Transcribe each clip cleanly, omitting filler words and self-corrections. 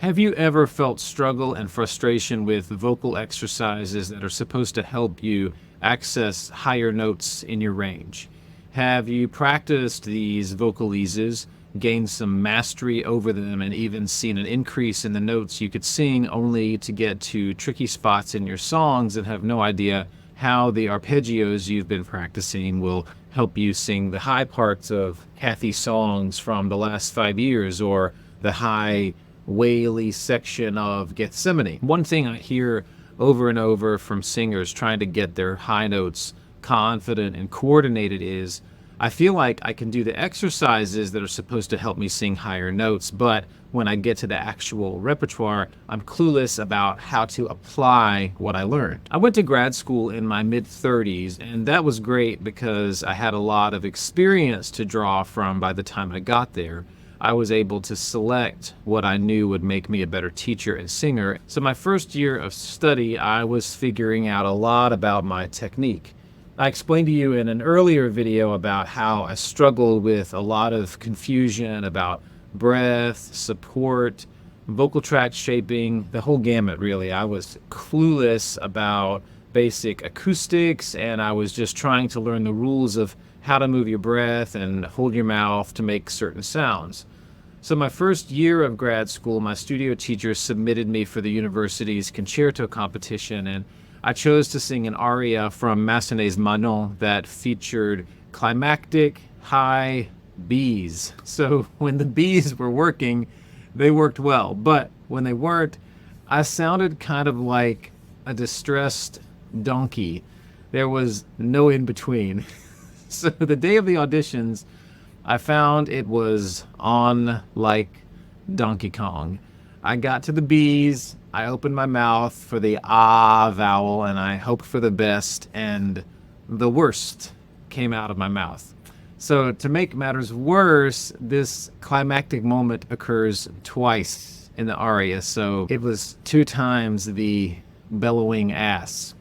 Have you ever felt struggle and frustration with vocal exercises that are supposed to help you access higher notes in your range? Have you practiced these vocalises, gained some mastery over them, and even seen an increase in the notes you could sing only to get to tricky spots in your songs and have no idea how the arpeggios you've been practicing will help you sing the high parts of Kathy's songs from the last 5 years or the high waily section of Gethsemane? One thing I hear over and over from singers trying to get their high notes confident and coordinated is, I feel like I can do the exercises that are supposed to help me sing higher notes, but when I get to the actual repertoire, I'm clueless about how to apply what I learned. I went to grad school in my mid-30s, and that was great because I had a lot of experience to draw from by the time I got there. I was able to select what I knew would make me a better teacher and singer. So my first year of study, I was figuring out a lot about my technique. I explained to you in an earlier video about how I struggled with a lot of confusion about breath, support, vocal tract shaping, the whole gamut really. I was clueless about basic acoustics, and I was just trying to learn the rules of how to move your breath and hold your mouth to make certain sounds. So my first year of grad school, my studio teacher submitted me for the university's concerto competition, and I chose to sing an aria from Massenet's Manon that featured climactic high B's. So when the B's were working, they worked well, but when they weren't, I sounded kind of like a distressed donkey. There was no in between. So the day of the auditions, I found it was on like Donkey Kong. I got to the B's, I opened my mouth for the ah vowel, and I hoped for the best, and the worst came out of my mouth. So to make matters worse, this climactic moment occurs twice in the aria, so it was 2 times the bellowing ass.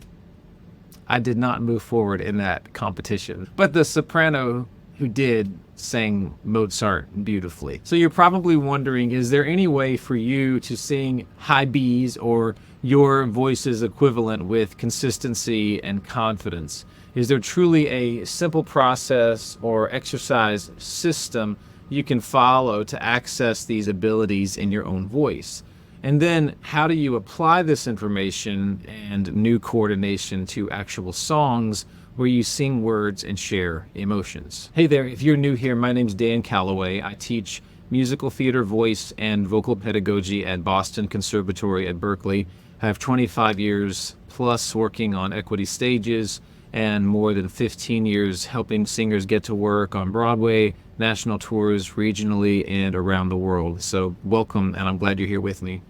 I did not move forward in that competition, but the soprano who did sang Mozart beautifully. So you're probably wondering, is there any way for you to sing high B's or your voice's equivalent with consistency and confidence? Is there truly a simple process or exercise system you can follow to access these abilities in your own voice? And then how do you apply this information and new coordination to actual songs where you sing words and share emotions? Hey there, if you're new here, my name's Dan Calloway. I teach musical theater, voice, and vocal pedagogy at Boston Conservatory at Berkeley. I have 25 years plus working on equity stages and more than 15 years helping singers get to work on Broadway, national tours, regionally, and around the world. So welcome, and I'm glad you're here with me.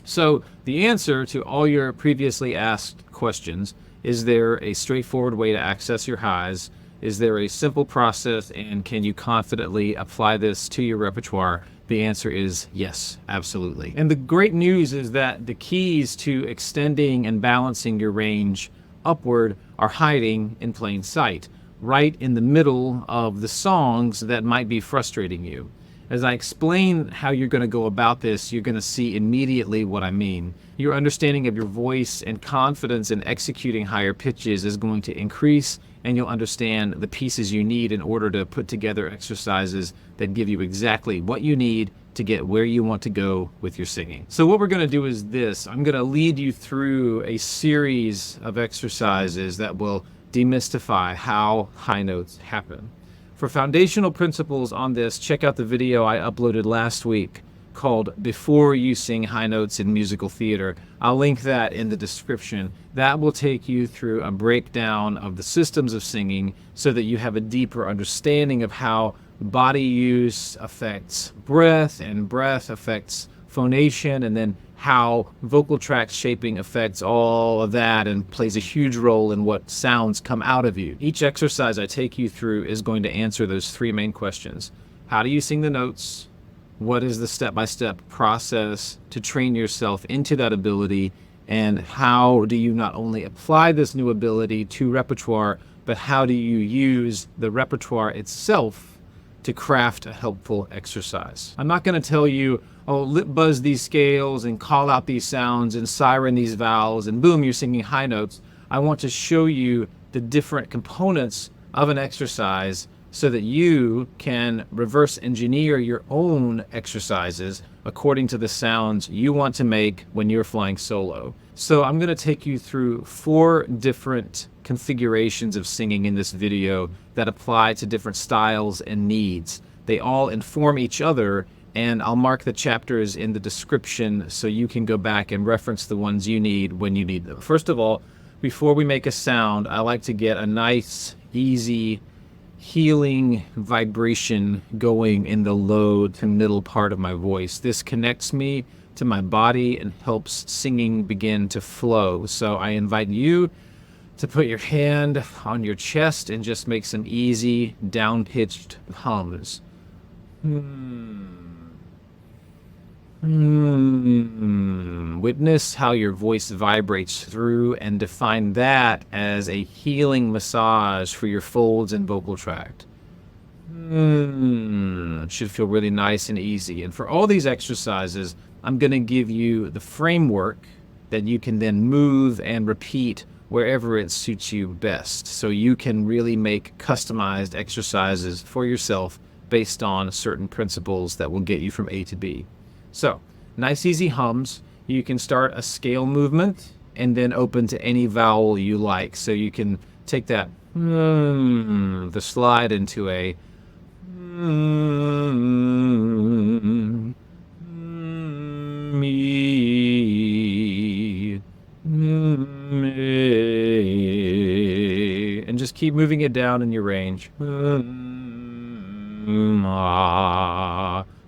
So the answer to all your previously asked questions: is there a straightforward way to access your highs? Is there a simple process, and can you confidently apply this to your repertoire? The answer is yes, absolutely. And the great news is that the keys to extending and balancing your range upward are hiding in plain sight, right in the middle of the songs that might be frustrating you. As I explain how you're going to go about this, you're going to see immediately what I mean. Your understanding of your voice and confidence in executing higher pitches is going to increase, and you'll understand the pieces you need in order to put together exercises that give you exactly what you need to get where you want to go with your singing. So what we're going to do is this. I'm going to lead you through a series of exercises that will demystify how high notes happen. For foundational principles on this, check out the video I uploaded last week called Before You Sing High Notes in Musical Theater. I'll link that in the description. That will take you through a breakdown of the systems of singing so that you have a deeper understanding of how body use affects breath, and breath affects phonation, and then how vocal tract shaping affects all of that and plays a huge role in what sounds come out of you. Each exercise I take you through is going to answer those 3 main questions. How do you sing the notes? What is the step-by-step process to train yourself into that ability? And how do you not only apply this new ability to repertoire, but how do you use the repertoire itself to craft a helpful exercise. I'm not going to tell you, oh, lip buzz these scales and call out these sounds and siren these vowels and boom, you're singing high notes. I want to show you the different components of an exercise so that you can reverse engineer your own exercises according to the sounds you want to make when you're flying solo. So I'm going to take you through 4 different configurations of singing in this video that apply to different styles and needs. They all inform each other, and I'll mark the chapters in the description so you can go back and reference the ones you need when you need them. First of all, before we make a sound, I like to get a nice, easy, healing vibration going in the low to middle part of my voice. This connects me to my body and helps singing begin to flow. So I invite you to put your hand on your chest and just make some easy, down-pitched hums. Witness how your voice vibrates through and define that as a healing massage for your folds and vocal tract. It should feel really nice and easy. And for all these exercises, I'm going to give you the framework that you can then move and repeat wherever it suits you best. So you can really make customized exercises for yourself based on certain principles that will get you from A to B. So, nice easy hums. You can start a scale movement and then open to any vowel you like. So you can take that the slide into a me, and just keep moving it down in your range.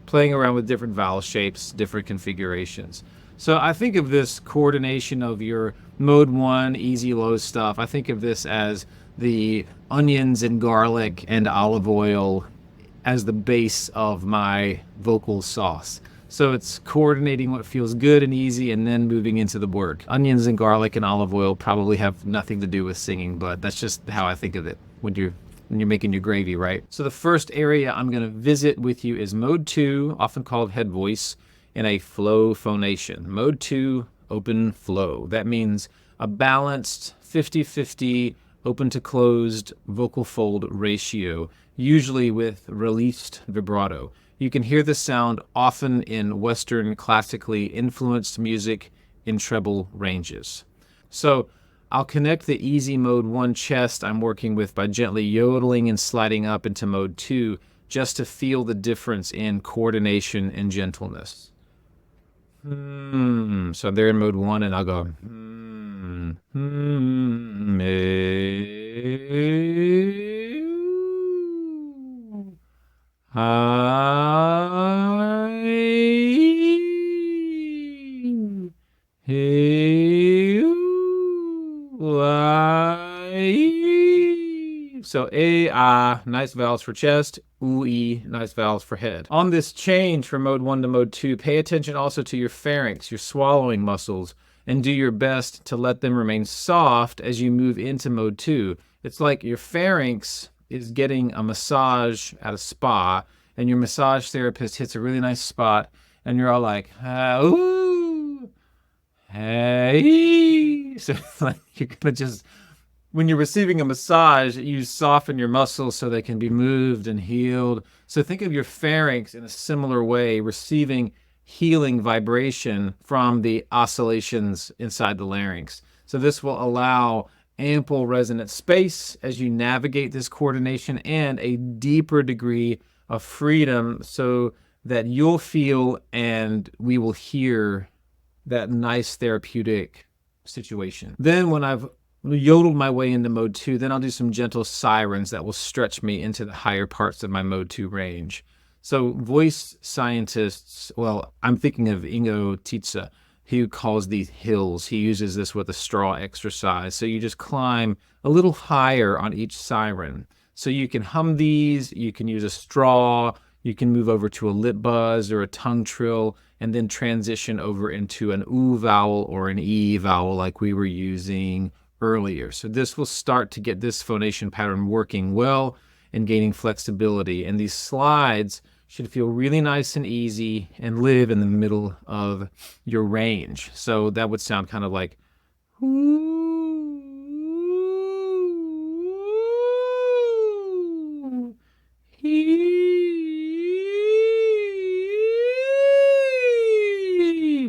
Playing around with different vowel shapes, different configurations. So I think of this coordination of your mode 1 easy low stuff. I think of this as the onions and garlic and olive oil as the base of my vocal sauce. So it's coordinating what feels good and easy and then moving into the work. Onions and garlic and olive oil probably have nothing to do with singing, but that's just how I think of it when you're making your gravy, right? So the first area I'm going to visit with you is mode 2, often called head voice, in a flow phonation. Mode 2, open flow. That means a balanced 50-50 open to closed vocal fold ratio, usually with released vibrato. You can hear this sound often in Western classically influenced music in treble ranges. So I'll connect the easy mode 1 chest I'm working with by gently yodeling and sliding up into mode 2 just to feel the difference in coordination and gentleness. So they're in mode 1 and I'll go So A, ah, nice vowels for chest. Oo, e, nice vowels for head. On this change from mode 1 to mode 2, pay attention also to your pharynx, your swallowing muscles, and do your best to let them remain soft as you move into mode 2. It's like your pharynx is getting a massage at a spa, and your massage therapist hits a really nice spot, and you're all like, ooh, hey. So like you're gonna just, when you're receiving a massage, you soften your muscles so they can be moved and healed. So think of your pharynx in a similar way, receiving healing vibration from the oscillations inside the larynx. So this will allow ample resonant space as you navigate this coordination and a deeper degree of freedom so that you'll feel and we will hear that nice therapeutic situation. Then when I've yodeled my way into mode 2, then I'll do some gentle sirens that will stretch me into the higher parts of my mode 2 range. So voice scientists, well, I'm thinking of Ingo Tietze, who calls these hills. He uses this with a straw exercise. So you just climb a little higher on each siren. So you can hum these, you can use a straw, you can move over to a lip buzz or a tongue trill, and then transition over into an oo vowel or an e vowel like we were using earlier. So this will start to get this phonation pattern working well, and gaining flexibility. And these slides should feel really nice and easy and live in the middle of your range. So that would sound kind of like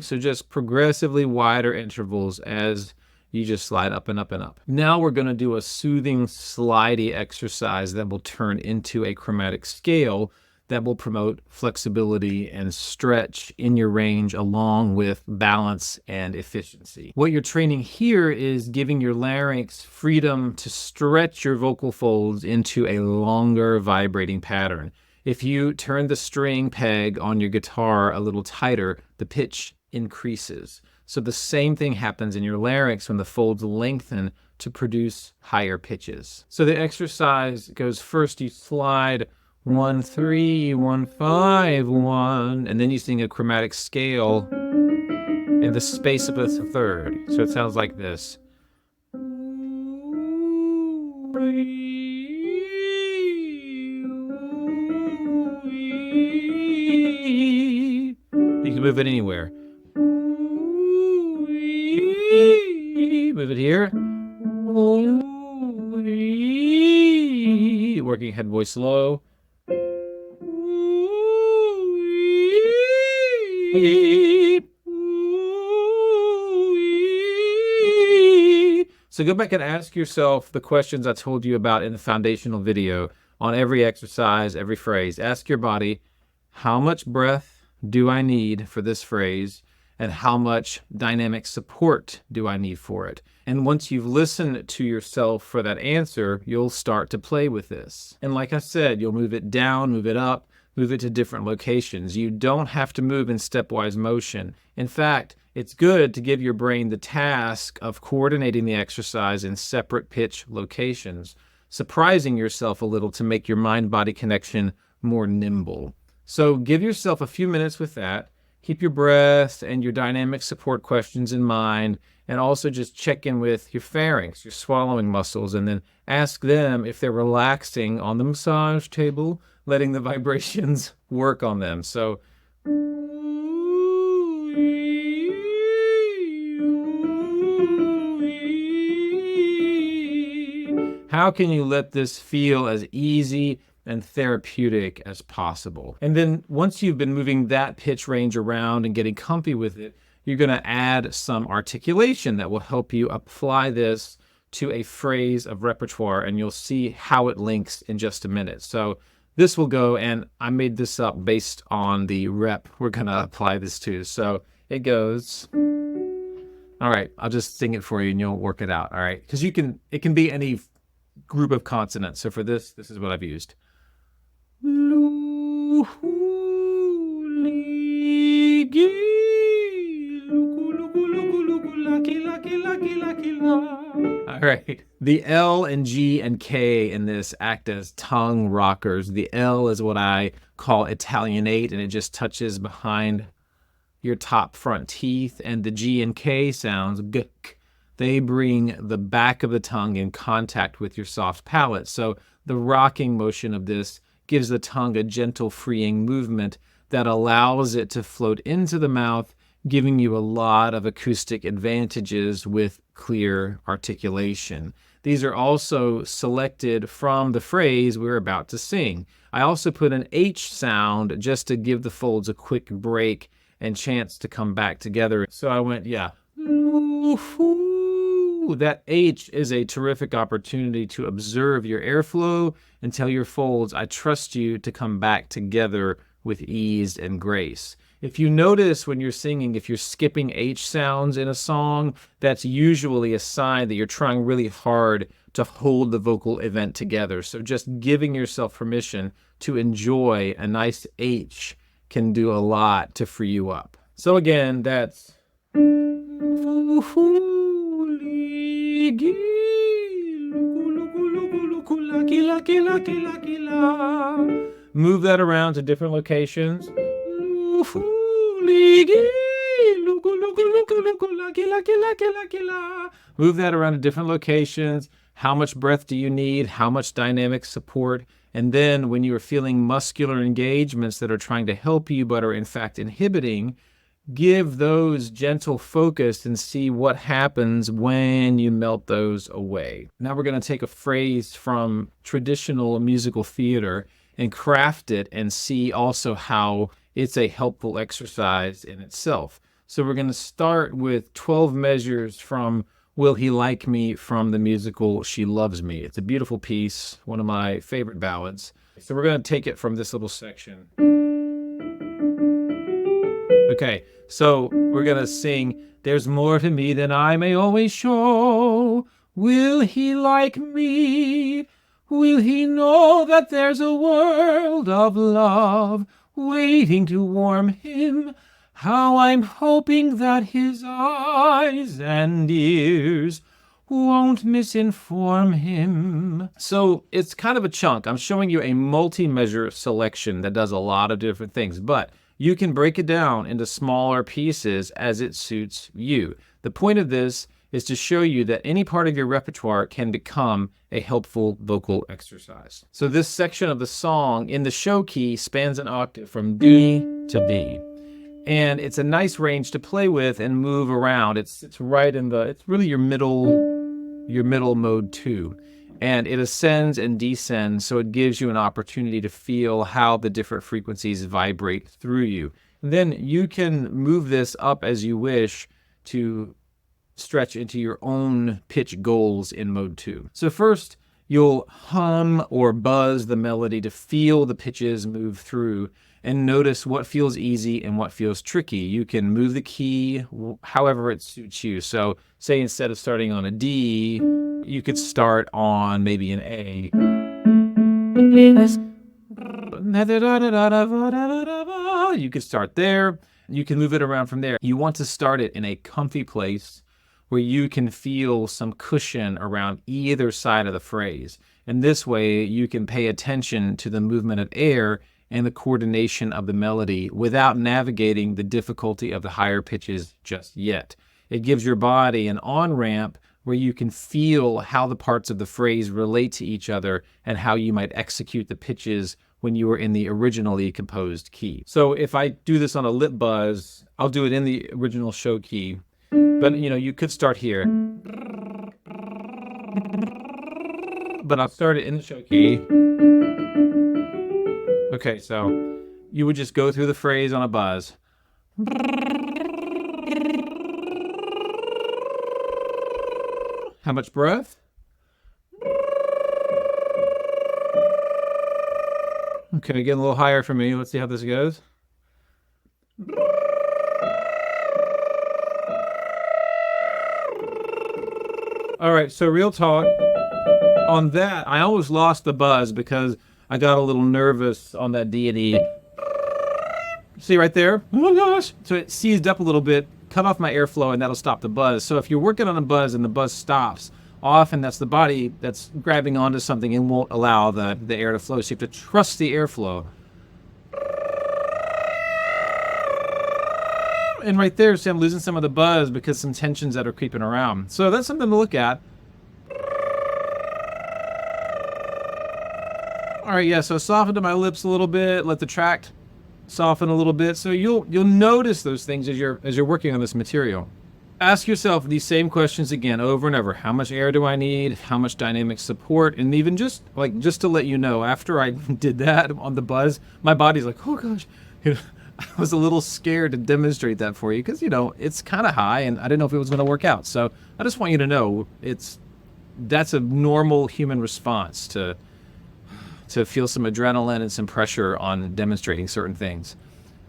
so just progressively wider intervals as you just slide up and up and up. Now we're going to do a soothing, slidey exercise that will turn into a chromatic scale that will promote flexibility and stretch in your range along with balance and efficiency. What you're training here is giving your larynx freedom to stretch your vocal folds into a longer vibrating pattern. If you turn the string peg on your guitar a little tighter, the pitch increases. So the same thing happens in your larynx when the folds lengthen to produce higher pitches. So the exercise goes first, you slide 1, 3, 1, 5, 1, and then you sing a chromatic scale in the space of a third. So it sounds like this. You can move it anywhere. Move it here. Working head voice low. So go back and ask yourself the questions I told you about in the foundational video on every exercise, every phrase. Ask your body, how much breath do I need for this phrase? And how much dynamic support do I need for it? And once you've listened to yourself for that answer, you'll start to play with this. And like I said, you'll move it down, move it up, move it to different locations. You don't have to move in stepwise motion. In fact, it's good to give your brain the task of coordinating the exercise in separate pitch locations, surprising yourself a little to make your mind-body connection more nimble. So give yourself a few minutes with that. Keep your breath and your dynamic support questions in mind, and also just check in with your pharynx, your swallowing muscles, and then ask them if they're relaxing on the massage table, letting the vibrations work on them. So how can you let this feel as easy and therapeutic as possible? And then once you've been moving that pitch range around and getting comfy with it, you're going to add some articulation that will help you apply this to a phrase of repertoire, and you'll see how it links in just a minute. So this will go, and I made this up based on the rep we're going to apply this to. So it goes, all right, I'll just sing it for you and you'll work it out. All right, because it can be any group of consonants. So for this is what I've used. All right. The L and G and K in this act as tongue rockers. The L is what I call Italianate, and it just touches behind your top front teeth. And the G and K sounds, g, they bring the back of the tongue in contact with your soft palate. So the rocking motion of this gives the tongue a gentle freeing movement that allows it to float into the mouth, giving you a lot of acoustic advantages with clear articulation. These are also selected from the phrase we're about to sing. I also put an H sound just to give the folds a quick break and chance to come back together. So I went, yeah. That H is a terrific opportunity to observe your airflow and tell your folds, I trust you to come back together with ease and grace. If you notice when you're singing, if you're skipping H sounds in a song, that's usually a sign that you're trying really hard to hold the vocal event together. So just giving yourself permission to enjoy a nice H can do a lot to free you up. So again, that's move that around to different locations. Move that around to different locations. How much breath do you need? How much dynamic support? And then when you are feeling muscular engagements that are trying to help you but are in fact inhibiting, give those gentle focus and see what happens when you melt those away. Now we're going to take a phrase from traditional musical theater and craft it and see also how it's a helpful exercise in itself. So we're going to start with 12 measures from Will He Like Me from the musical She Loves Me. It's a beautiful piece, one of my favorite ballads. So we're going to take it from this little section. Okay, so we're going to sing, there's more to me than I may always show. Will he like me? Will he know that there's a world of love waiting to warm him? How I'm hoping that his eyes and ears won't misinform him. So it's kind of a chunk. I'm showing you a multi-measure selection that does a lot of different things, but you can break it down into smaller pieces as it suits you. The point of this is to show you that any part of your repertoire can become a helpful vocal exercise. So this section of the song in the show key spans an octave from D to B. And it's a nice range to play with and move around. It's right in it's really your middle mode 2. And it ascends and descends, so it gives you an opportunity to feel how the different frequencies vibrate through you. And then you can move this up as you wish to stretch into your own pitch goals in mode 2. So first, you'll hum or buzz the melody to feel the pitches move through and notice what feels easy and what feels tricky. You can move the key however it suits you. So say instead of starting on a D, you could start on maybe an A. You could start there. You can move it around from there. You want to start it in a comfy place where you can feel some cushion around either side of the phrase. And this way you can pay attention to the movement of air and the coordination of the melody without navigating the difficulty of the higher pitches just yet. It gives your body an on-ramp where you can feel how the parts of the phrase relate to each other and how you might execute the pitches when you were in the originally composed key. So if I do this on a lip buzz, I'll do it in the original show key. But you could start here. But I'll start it in the show key. Okay, so you would just go through the phrase on a buzz. How much breath? Okay, getting a little higher for me. Let's see how this goes. All right, so real talk. On that, I almost lost the buzz because I got a little nervous on that D and E. See right there? Oh my gosh. So it seized up a little bit, cut off my airflow, and that'll stop the buzz. So if you're working on a buzz and the buzz stops, often that's the body that's grabbing onto something and won't allow the air to flow. So you have to trust the airflow. And right there, see, I'm losing some of the buzz because some tensions that are creeping around. So that's something to look at. All right, yeah, so soften to my lips a little bit, let the tract soften a little bit. So you'll notice those things as you're working on this material. Ask yourself these same questions again over and over. How much air do I need? How much dynamic support? And even just to let you know, after I did that on the buzz, my body's like, oh gosh. I was a little scared to demonstrate that for you because, it's kind of high and I didn't know if it was going to work out. So I just want you to know that's a normal human response to feel some adrenaline and some pressure on demonstrating certain things.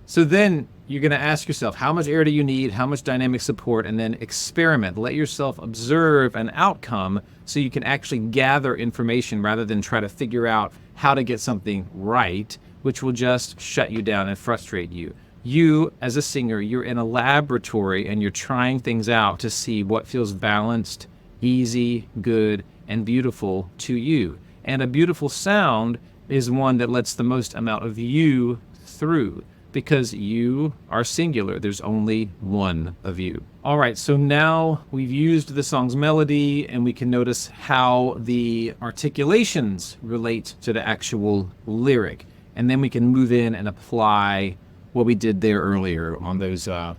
So then you're going to ask yourself, how much air do you need? How much dynamic support? And then experiment. Let yourself observe an outcome so you can actually gather information rather than try to figure out how to get something right, which will just shut you down and frustrate you. You, as a singer, you're in a laboratory and you're trying things out to see what feels balanced, easy, good, and beautiful to you. And a beautiful sound is one that lets the most amount of you through. because you are singular. There's only one of you. All right, so now we've used the song's melody and we can notice how the articulations relate to the actual lyric. And then we can move in and apply what we did there earlier on those loogie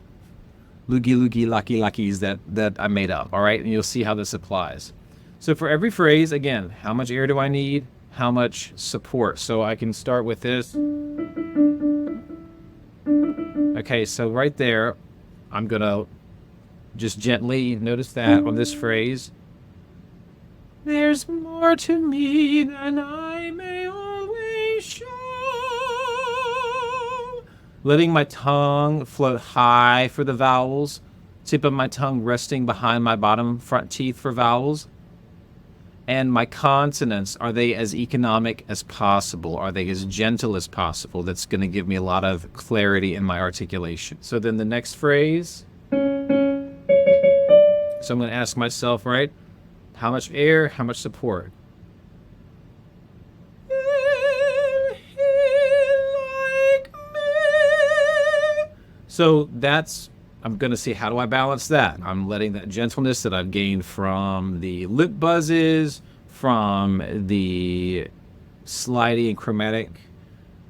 loogie lucky luckies that I made up. All right, and you'll see how this applies. So for every phrase, again, how much air do I need? How much support? So I can start with this. Okay, so right there, I'm gonna just gently notice that on this phrase. There's more to me than I may always show. Letting my tongue float high for the vowels, tip of my tongue resting behind my bottom front teeth for vowels. And my consonants, are they as economic as possible? Are they as gentle as possible? That's going to give me a lot of clarity in my articulation. So then the next phrase. So I'm going to ask myself, right? How much air? How much support? So that's, I'm going to see, how do I balance that? I'm letting that gentleness that I've gained from the lip buzzes, from the slidey and chromatic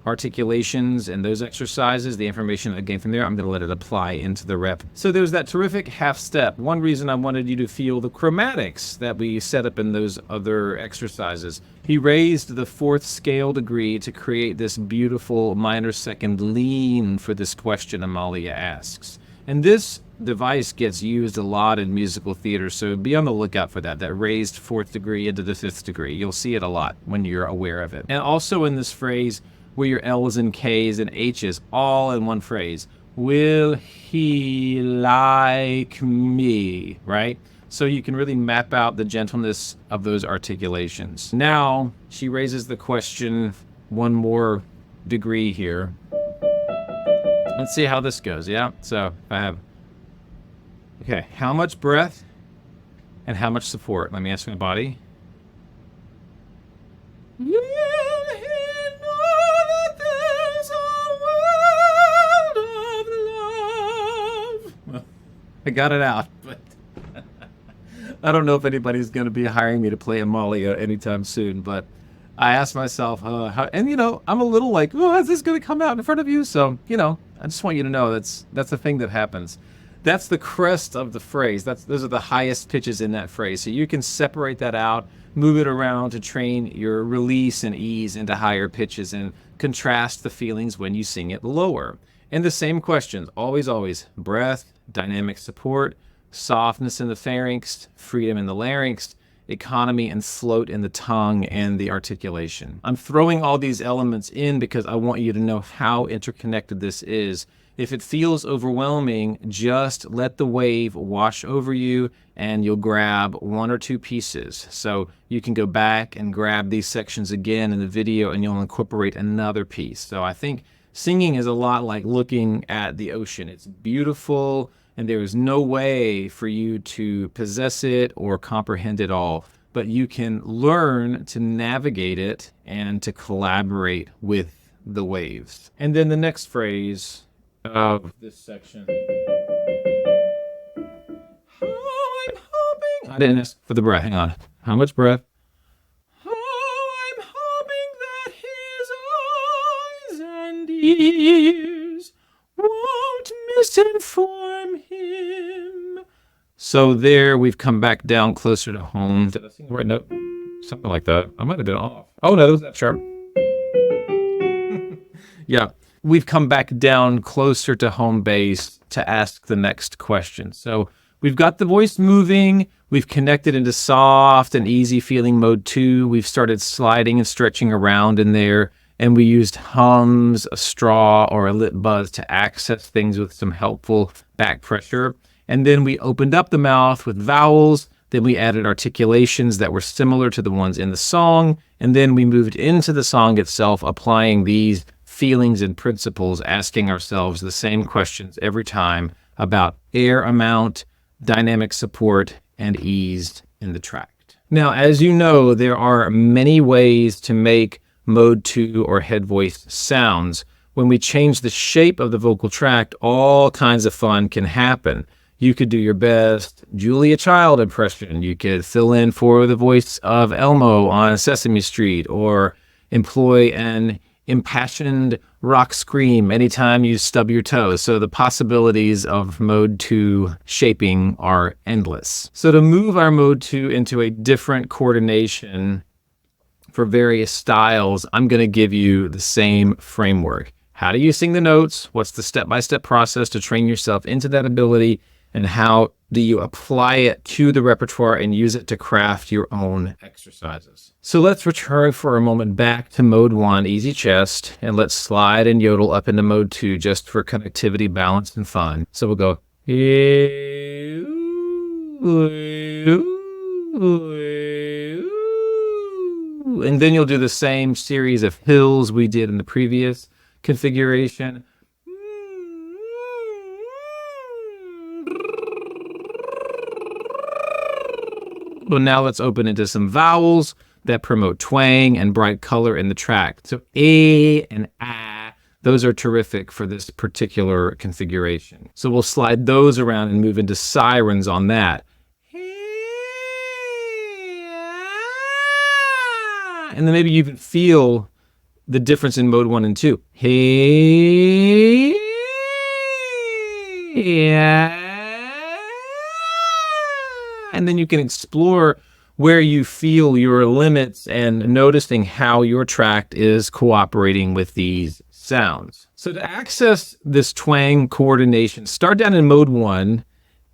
articulations and those exercises, the information I gained from there, I'm going to let it apply into the rep. So there's that terrific half step. One reason I wanted you to feel the chromatics that we set up in those other exercises. He raised the fourth scale degree to create this beautiful minor second lean for this question Amalia asks. And this device gets used a lot in musical theater, so be on the lookout for that raised fourth degree into the fifth degree. You'll see it a lot when you're aware of it. And also in this phrase, where your L's and K's and H's all in one phrase. Will he like me, right? So you can really map out the gentleness of those articulations. Now, she raises the question one more degree here. Let's see how this goes, yeah? So I have, okay, how much breath and how much support? Let me ask my body. I got it out, but I don't know if anybody's going to be hiring me to play Amalia anytime soon, but I asked myself, how, and you know, I'm a little like, oh, is this going to come out in front of you? So, you know, I just want you to know that's the thing that happens. That's the crest of the phrase. Those are the highest pitches in that phrase. So you can separate that out, move it around to train your release and ease into higher pitches and contrast the feelings when you sing it lower. And the same questions, always, breath, dynamic support, softness in the pharynx, freedom in the larynx, economy and float in the tongue and the articulation. I'm throwing all these elements in because I want you to know how interconnected this is. If it feels overwhelming, just let the wave wash over you and you'll grab one or two pieces. So you can go back and grab these sections again in the video and you'll incorporate another piece. So I think singing is a lot like looking at the ocean. It's beautiful, and there is no way for you to possess it or comprehend it all. But you can learn to navigate it and to collaborate with the waves. And then the next phrase of this section. I'm hoping. I didn't ask for the breath. Hang on. How much breath? Ears won't misinform him. So there we've come back down closer to home. Did I sing the right note? Something like that. I might have been off. Oh no, that was that sharp. Yeah, we've come back down closer to home base to ask the next question. So we've got the voice moving. We've connected into soft and easy feeling mode 2. We've started sliding and stretching around in there. And we used hums, a straw, or a lip buzz to access things with some helpful back pressure. And then we opened up the mouth with vowels. Then we added articulations that were similar to the ones in the song. And then we moved into the song itself, applying these feelings and principles, asking ourselves the same questions every time about air amount, dynamic support, and ease in the tract. Now, as you know, there are many ways to make mode 2 or head voice sounds. when we change the shape of the vocal tract, all kinds of fun can happen. You could do your best Julia Child impression. You could fill in for the voice of Elmo on Sesame Street, or employ an impassioned rock scream anytime you stub your toes. So the possibilities of mode 2 shaping are endless. So to move our mode 2 into a different coordination for various styles, I'm going to give you the same framework. How do you sing the notes? What's the step-by-step process to train yourself into that ability? And how do you apply it to the repertoire and use it to craft your own exercises? So let's return for a moment back to mode 1, easy chest, and let's slide and yodel up into mode 2 just for connectivity, balance, and fun. So we'll go. And then you'll do the same series of hills we did in the previous configuration. Well, now let's open into some vowels that promote twang and bright color in the tract. So A and A, those are terrific for this particular configuration. So we'll slide those around and move into sirens on that. And then maybe you even feel the difference in mode 1 and 2. Hey, yeah. And then you can explore where you feel your limits and noticing how your tract is cooperating with these sounds. So to access this twang coordination, start down in mode 1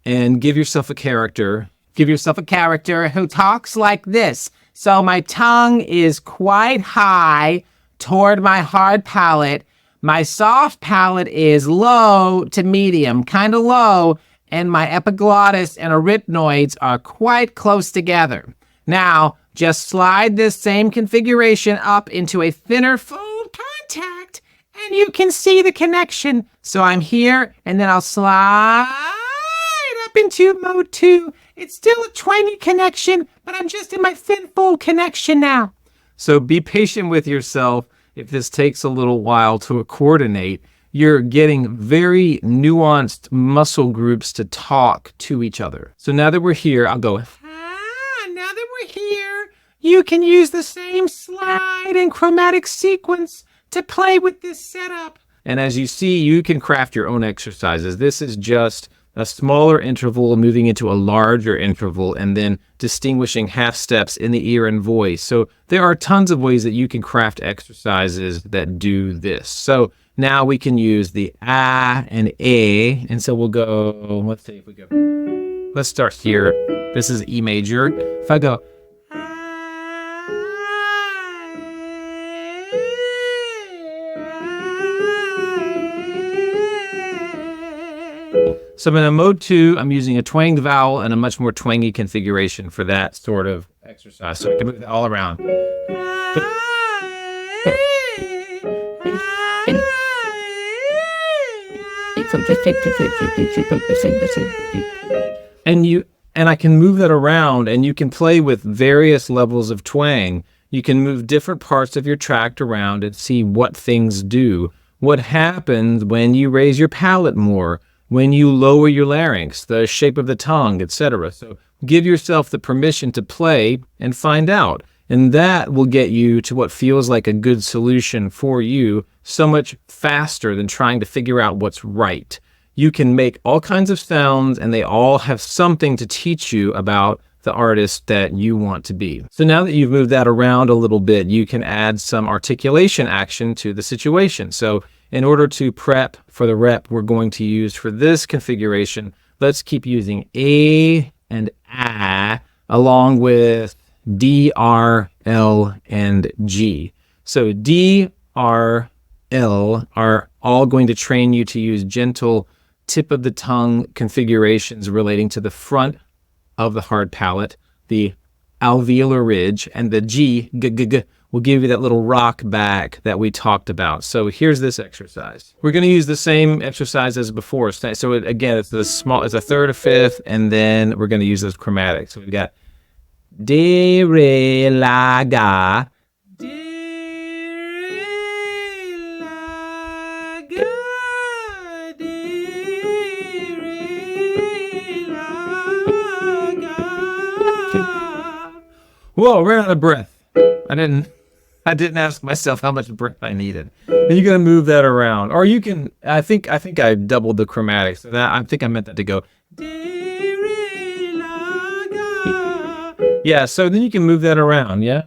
and give yourself a character. Give yourself a character who talks like this. So my tongue is quite high toward my hard palate. My soft palate is low to medium, kind of low. And my epiglottis and arytenoids are quite close together. Now, just slide this same configuration up into a thinner fold contact, and you can see the connection. So I'm here, and then I'll slide up into mode 2. It's still a twangy connection, but I'm just in my thin fold connection now. So be patient with yourself if this takes a little while to coordinate. You're getting very nuanced muscle groups to talk to each other. So now that we're here, I'll go, now that we're here, you can use the same slide and chromatic sequence to play with this setup. And as you see, you can craft your own exercises. This is just a smaller interval moving into a larger interval and then distinguishing half steps in the ear and voice. So there are tons of ways that you can craft exercises that do this. So now we can use the A and A. And so we'll go, let's see if we go. Let's start here. This is E major. If I go, so in a mode 2, I'm using a twanged vowel and a much more twangy configuration for that sort of exercise. So I can move that all around. And I can move that around, and you can play with various levels of twang. You can move different parts of your tract around and see what things do. What happens when you raise your palate more, when you lower your larynx, the shape of the tongue, etc. So give yourself the permission to play and find out. And that will get you to what feels like a good solution for you so much faster than trying to figure out what's right. You can make all kinds of sounds, and they all have something to teach you about the artist that you want to be. So now that you've moved that around a little bit, you can add some articulation action to the situation. So in order to prep for the rep we're going to use for this configuration, let's keep using A and A along with D, R, L, and G. So D, R, L are all going to train you to use gentle tip of the tongue configurations relating to the front of the hard palate, the alveolar ridge, and the G, G will give you that little rock back that we talked about. So here's this exercise. We're going to use the same exercise as before. So again, it's a third, a fifth, and then we're going to use those chromatics. So we've got de, re, la, ga, de, re, la, Whoa, ran out of breath. I didn't ask myself how much breath I needed. And you're gonna move that around, or you can. I think I doubled the chromatics. So that I think I meant that to go. Yeah. So then you can move that around. Yeah.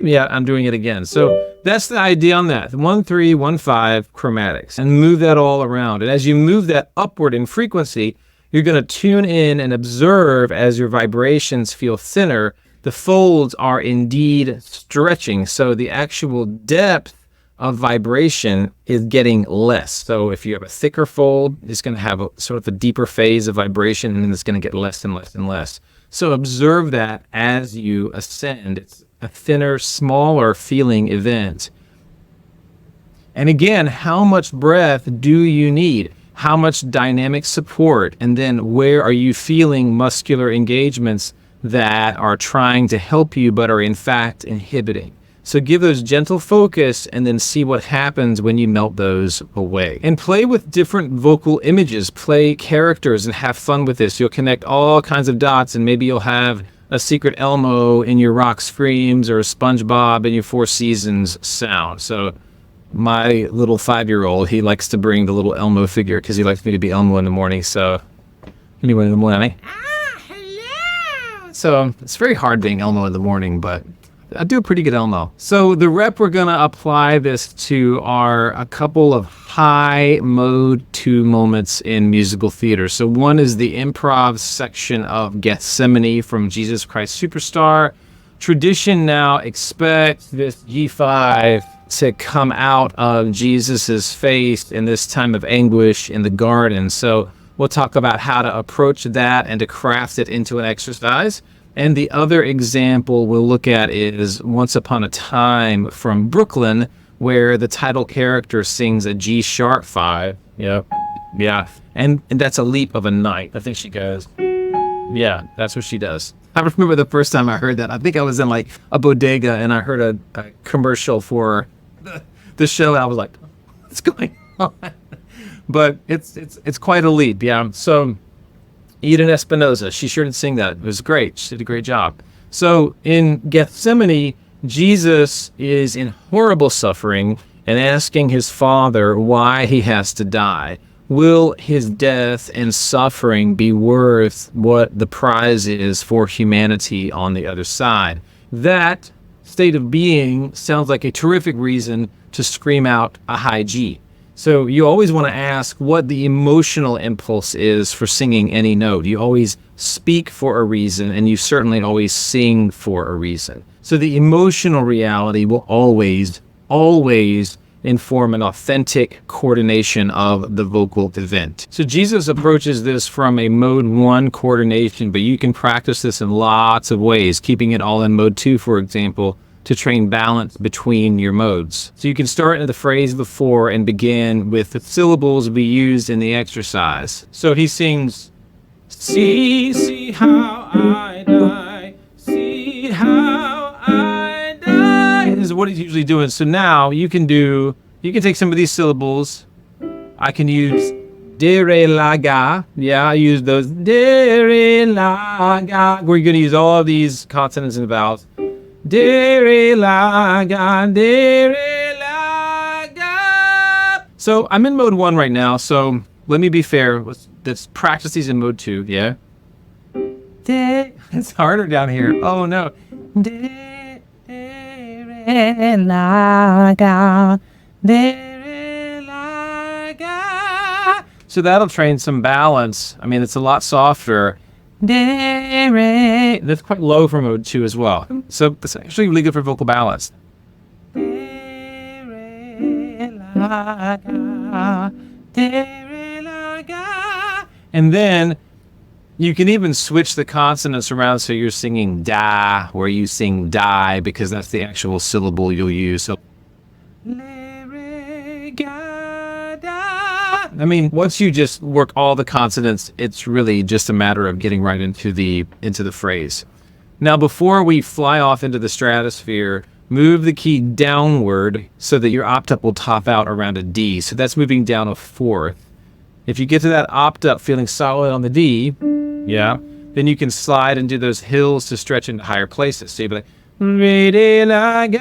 Yeah, I'm doing it again. So that's the idea on that. 1, 3, 1, 5 chromatics, and move that all around. And as you move that upward in frequency, you're going to tune in and observe as your vibrations feel thinner. The folds are indeed stretching. So the actual depth of vibration is getting less. So if you have a thicker fold, it's going to have a sort of a deeper phase of vibration, and it's going to get less and less and less. So observe that as you ascend. It's a thinner, smaller feeling event. And again, how much breath do you need? How much dynamic support? And then where are you feeling muscular engagements that are trying to help you but are in fact inhibiting? So give those gentle focus and then see what happens when you melt those away. And play with different vocal images, play characters, and have fun with this. You'll connect all kinds of dots, and maybe you'll have a secret Elmo in your rock screams or a SpongeBob in your Four Seasons sound. So my little 5-year-old, he likes to bring the little Elmo figure because he likes me to be Elmo in the morning. So anyway, in the morning, hello. So it's very hard being Elmo in the morning, but I do a pretty good Elmo. So the rep, we're going to apply this to are a couple of high mode 2 moments in musical theater. So one is the improv section of Gethsemane from Jesus Christ Superstar. Tradition now expects this G5 to come out of Jesus's face in this time of anguish in the garden. So we'll talk about how to approach that and to craft it into an exercise. And the other example we'll look at is Once Upon a Time from Brooklyn, where the title character sings a G sharp 5. Yep. Yeah. And that's a leap of a night. I think she goes, yeah, that's what she does. I remember the first time I heard that. I think I was in like a bodega and I heard a commercial for the show. And I was like, what's going on? But it's quite a leap. Yeah. So Eden Espinosa, she sure did sing that. It was great. She did a great job. So in Gethsemane, Jesus is in horrible suffering and asking his Father why he has to die. Will his death and suffering be worth what the prize is for humanity on the other side? That state of being sounds like a terrific reason to scream out a high G. So you always want to ask what the emotional impulse is for singing any note. You always speak for a reason, and you certainly always sing for a reason. So the emotional reality will always inform an authentic coordination of the vocal event. So Jesus approaches this from a mode 1 coordination, but you can practice this in lots of ways, keeping it all in mode 2, for example, to train balance between your modes. So you can start in the phrase before and begin with the syllables we used in the exercise. So he sings, see how I die, see how I die. This is what he's usually doing. So now you can take some of these syllables. I can use de, re, la, ga. Yeah, I use those de, re, la, ga. We're going to use all of these consonants and vowels. De, re, la, ga, de, re, la, ga. So I'm in mode 1 right now, so let me be fair. Let's practice these in mode 2, yeah? De, it's harder down here. Oh no. De, re, la, ga, de, re, la, ga. So that'll train some balance. I mean, it's a lot softer. De, re. That's quite low for mode 2 as well. So it's actually really good for vocal balance. De, re, la, ga, de, re, la, ga. And then you can even switch the consonants around so you're singing da, where you sing die, because that's the actual syllable you'll use. So I mean, once you just work all the consonants, it's really just a matter of getting right into the phrase. Now, before we fly off into the stratosphere, move the key downward so that your octave will top out around a D. So that's moving down a fourth. If you get to that opt up feeling solid on the D, yeah, then you can slide and do those hills to stretch into higher places. So you'd be like, ready like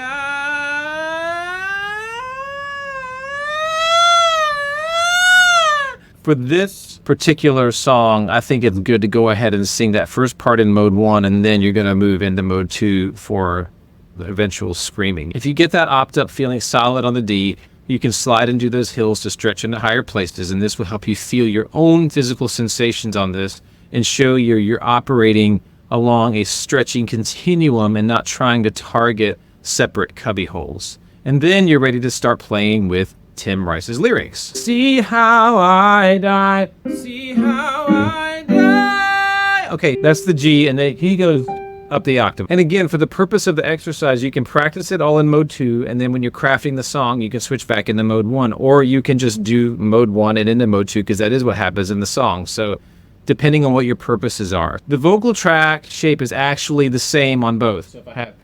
For this particular song, I think it's good to go ahead and sing that first part in mode 1, and then you're going to move into mode 2 for the eventual screaming. If you get that opt-up feeling solid on the D, you can slide and do those hills to stretch into higher places, and this will help you feel your own physical sensations on this and show you're operating along a stretching continuum and not trying to target separate cubby holes. And then you're ready to start playing with Tim Rice's lyrics. See how I die, see how I die. Okay, that's the G, and then he goes up the octave. And again, for the purpose of the exercise, you can practice it all in mode 2, and then when you're crafting the song, you can switch back into mode 1, or you can just do mode 1 and into mode 2, because that is what happens in the song. So depending on what your purposes are. The vocal tract shape is actually the same on both. So if I have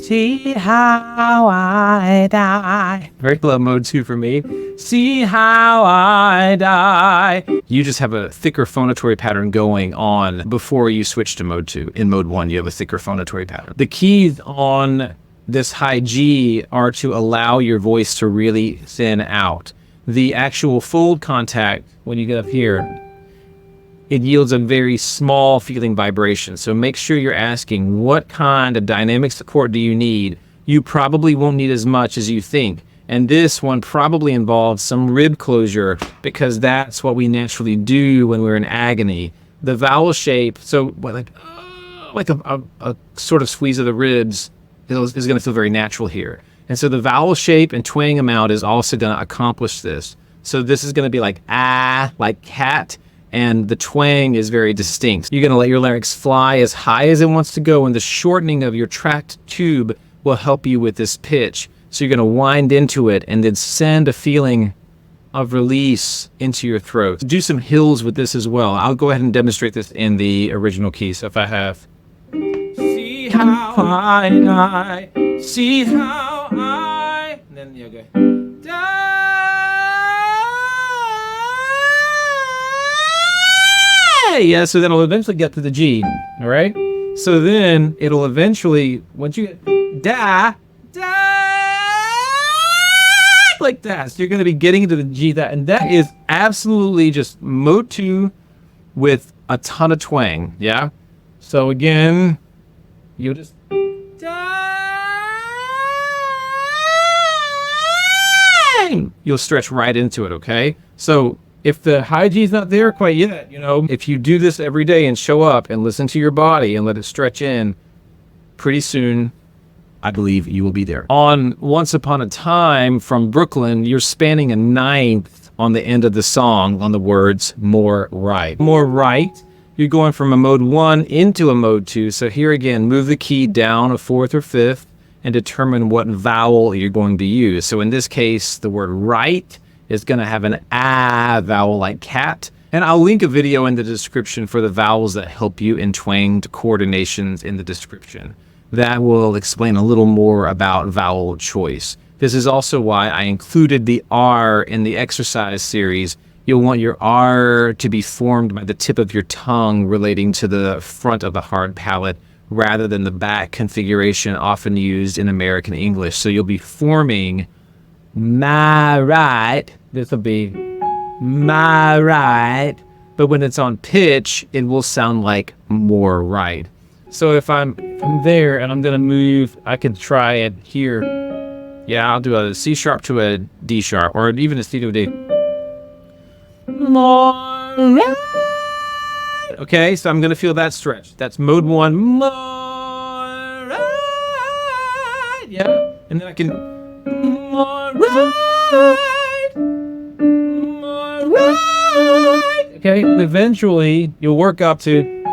see how I die, very low mode 2 for me. See how I die. You just have a thicker phonatory pattern going on before you switch to mode 2. In mode 1, you have a thicker phonatory pattern. The keys on this high G are to allow your voice to really thin out. The actual fold contact, when you get up here, it yields a very small feeling vibration. So make sure you're asking, what kind of dynamic support do you need? You probably won't need as much as you think. And this one probably involves some rib closure, because that's what we naturally do when we're in agony. The vowel shape, so like a sort of squeeze of the ribs is going to feel very natural here. And so the vowel shape and twang amount is also going to accomplish this. So this is going to be like ah, like cat. And the twang is very distinct. You're going to let your larynx fly as high as it wants to go, and the shortening of your tract tube will help you with this pitch. So you're going to wind into it and then send a feeling of release into your throat. Do some hills with this as well. I'll go ahead and demonstrate this in the original key. So if I have see how I die, see how I, and then you go die. Yeah, so then it'll eventually get to the G, all right? So then it'll eventually, once you get da, like that, so you're going to be getting into the G, that, and that is absolutely just mode 2 with a ton of twang, yeah? So again, you'll just you'll stretch right into it, okay? So if the high G is not there quite yet, you know, if you do this every day and show up and listen to your body and let it stretch in, pretty soon, I believe you will be there. On Once Upon a Time from Brooklyn, you're spanning a 9th on the end of the song on the words more right. More right, you're going from a mode 1 into a mode 2. So here again, move the key down a 4th or 5th and determine what vowel you're going to use. So in this case, the word right is going to have an ah vowel like cat. And I'll link a video in the description for the vowels that help you in twanged coordinations in the description. That will explain a little more about vowel choice. This is also why I included the R in the exercise series. You'll want your R to be formed by the tip of your tongue relating to the front of the hard palate rather than the back configuration often used in American English. So you'll be forming my right, this will be my right, but when it's on pitch, it will sound like more right. So if I'm there and I'm going to move, I can try it here. Yeah, I'll do a C sharp to a D sharp, or even a C to a D. More right. Okay, so I'm going to feel that stretch. That's mode 1. More right. Yeah, and then I can more right, more right. Okay, eventually you'll work up to,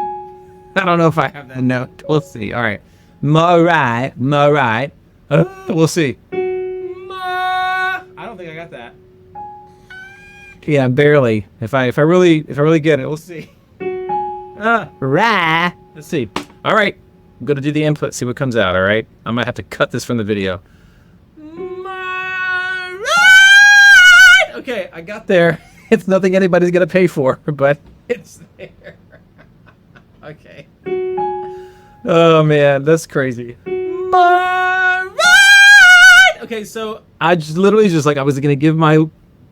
I don't know if I have that note. We'll see. All right, more right, more right. We'll see. I don't think I got that. Yeah, barely. If I really get it, we'll see. Right. Let's see. All right, I'm gonna do the input. See what comes out. All right, I might have to cut this from the video. Okay, I got there. It's nothing anybody's going to pay for, but it's there. Okay. Oh, man, that's crazy. Okay, so I just literally just like, I was going to give my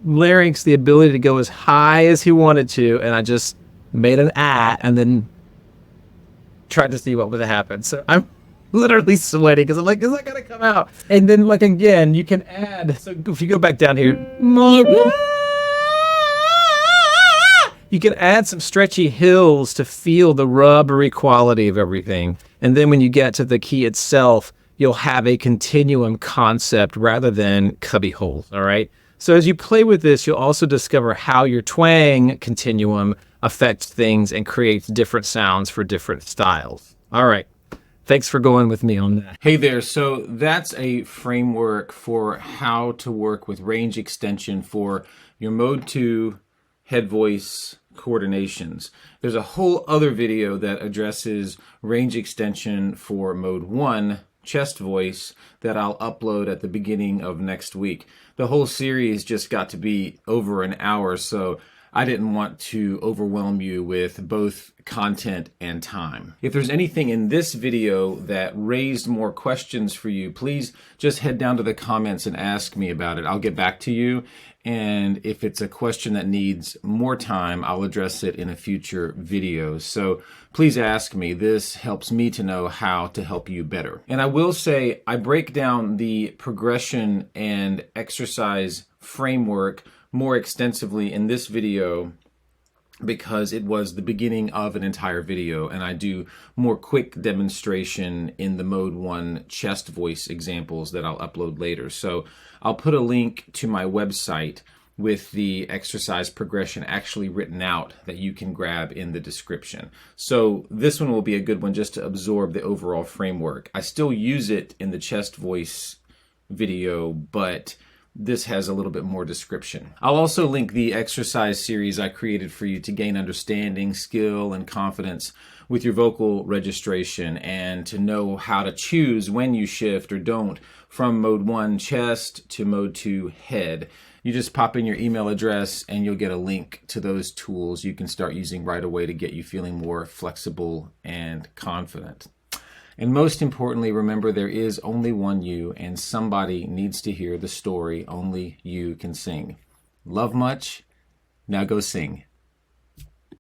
larynx the ability to go as high as he wanted to, and I just made an ah, and then tried to see what would happen. So I'm literally sweating because I'm like, is that gonna come out? And then like again, you can add. So if you go back down here, you can add some stretchy hills to feel the rubbery quality of everything. And then when you get to the key itself, you'll have a continuum concept rather than cubby holes. All right. So as you play with this, you'll also discover how your twang continuum affects things and creates different sounds for different styles. All right. Thanks for going with me on that. Hey there, so that's a framework for how to work with range extension for your mode 2 head voice coordinations. There's a whole other video that addresses range extension for mode 1 chest voice that I'll upload at the beginning of next week. The whole series just got to be over an hour, so I didn't want to overwhelm you with both content and time. If there's anything in this video that raised more questions for you, please just head down to the comments and ask me about it. I'll get back to you. And if it's a question that needs more time, I'll address it in a future video. So please ask me. This helps me to know how to help you better. And I will say, I break down the progression and exercise framework more extensively in this video because it was the beginning of an entire video, and I do more quick demonstration in the mode 1 chest voice examples that I'll upload later. So I'll put a link to my website with the exercise progression actually written out that you can grab in the description. So this one will be a good one just to absorb the overall framework. I still use it in the chest voice video, but this has a little bit more description. I'll also link the exercise series I created for you to gain understanding, skill, and confidence with your vocal registration and to know how to choose when you shift or don't from mode 1 chest to mode 2 head. You just pop in your email address and you'll get a link to those tools you can start using right away to get you feeling more flexible and confident. And most importantly, remember there is only one you, and somebody needs to hear the story only you can sing. Love much. Now go sing.